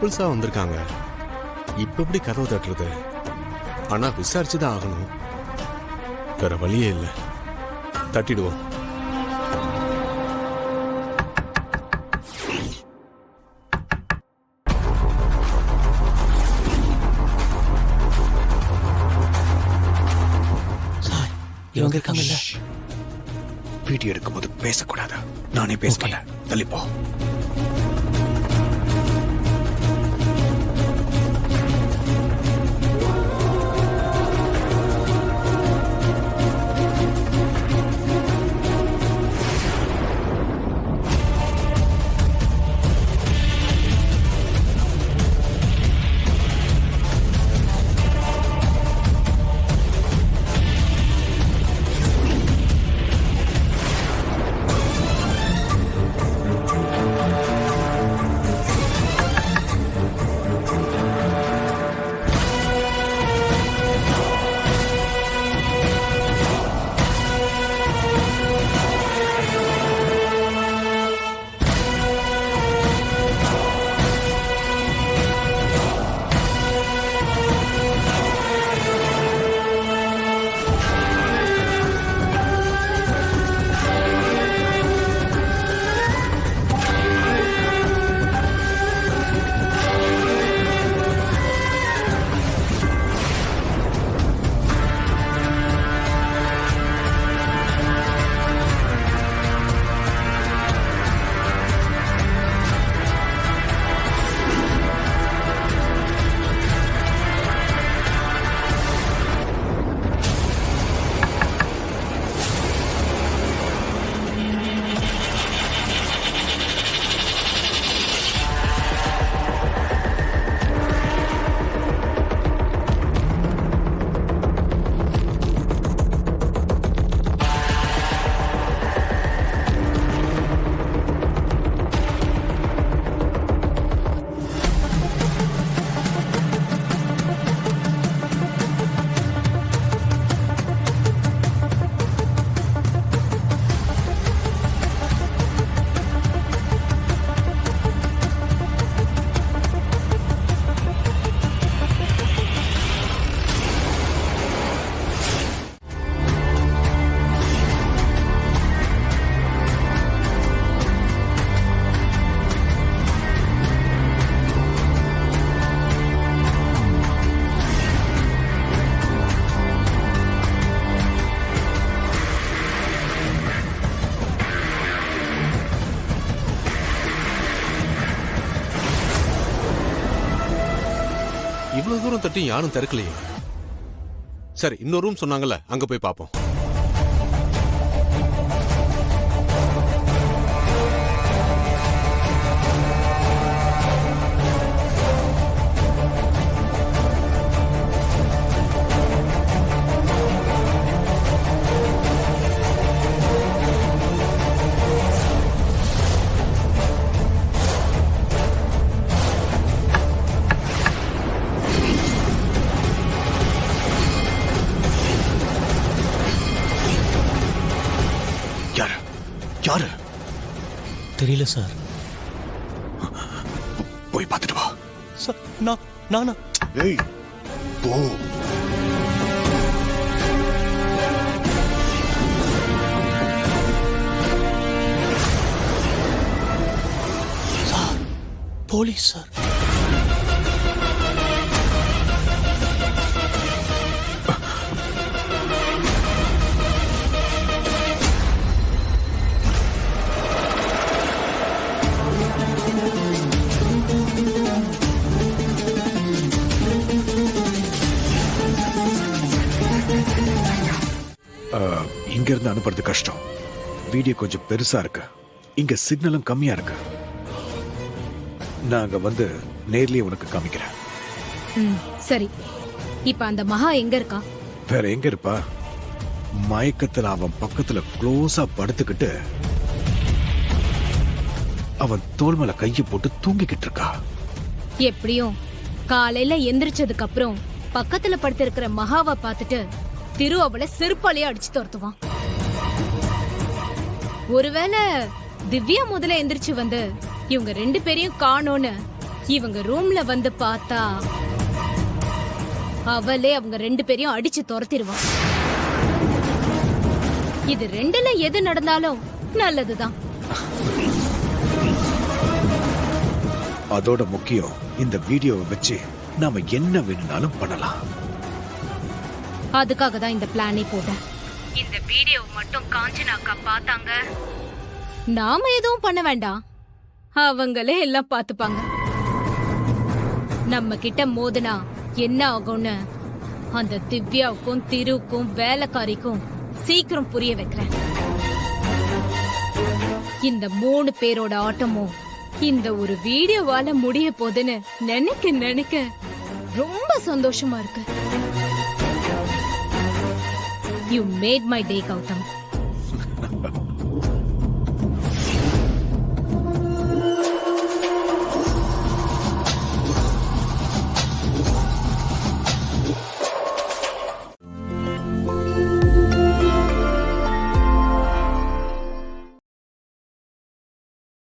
கப்புள்ஸா வந்திருக்காங்க. இப்ப எப்படி கதவு தட்டுறது? ஆனா விசாரிச்சுதான் ஆகணும். வேற வழியே இல்லை. தட்டிடுவோம். இவங்க இருக்காங்கல்ல, வீடியோ எடுக்கும்போது பேசக்கூடாது. நானே பேச தள்ளிப்போ. இவ்வளவு தூரம் தட்டி யாரும் திறக்கலையே. சரி, இன்னொரு ரூம் சொன்னாங்கல்ல, அங்க போய் பார்ப்போம். யாரு தெரியல சார். போய் பார்த்துட்டு வா. சார் நானா? ஏய் போ. Sir, police sir. இங்க இருந்து அனுப்புறது கஷ்டம். வீடியோ கொஞ்சம் பெருசா இருக்கு. இங்க சிக்னலும் கம்மியா இருக்கு. நான் அங்க வந்து நேர்லயே உனக்கு காமிக்கிறேன். சரி, இப்ப அந்த மகா எங்க இருக்கா? வேற எங்க இருப்பா? மயக்கத்துல அவன் பக்கத்துல க்ளோஸா படுத்துக்கிட்டு அவன் தோல் மேல கைய போட்டு தூங்கிக்கிட்டு இருக்கா. எப்படியும் காலையில எந்திரிச்சதுக்கு அப்புறம் பக்கத்துல படுத்திருக்கிற மகாவை பார்த்துட்டு திரு அவளை செருப்பாலேயே அடிச்சு துரத்துவான். ஒருவேளை திவ்யா முதல்ல எந்திரிச்சு வந்து இவங்க ரெண்டு பேரையும் காணோன்னு இவங்க ரூம்ல வந்து பார்த்தா அவளே அவங்க 2 பேரையும் அடிச்சு துரத்திடுவான். இது 2ல எது நடந்தாலும் நல்லதுதான். அதோட முக்கியம் இந்த வீடியோவை வச்சு நாம என்ன வேணும்னாலும் பண்ணலாம். அதுக்காக தான் இந்த பிளானே போட்டேன். இந்த வீடியோ மட்டும் காஞ்சனா அக்கா பார்த்தாங்க, நாம எதுவும் பண்ண வேண்டாம், அவங்களே எல்லாம் பார்த்துப்பாங்க. நம்ம கிட்ட மோதுனா என்ன ஆகும்னு அந்த திவ்யாவுக்கும் திருவுக்கும் வேலைக்காரிக்கும் சீக்கிரம் புரிய வைக்கிறேன். இந்த 3 பேரோட ஆட்டமும் இந்த ஒரு வீடியோவால முடிய போதுன்னு நினைக்க ரொம்ப சந்தோஷமா இருக்கு. You made my day, Gautam.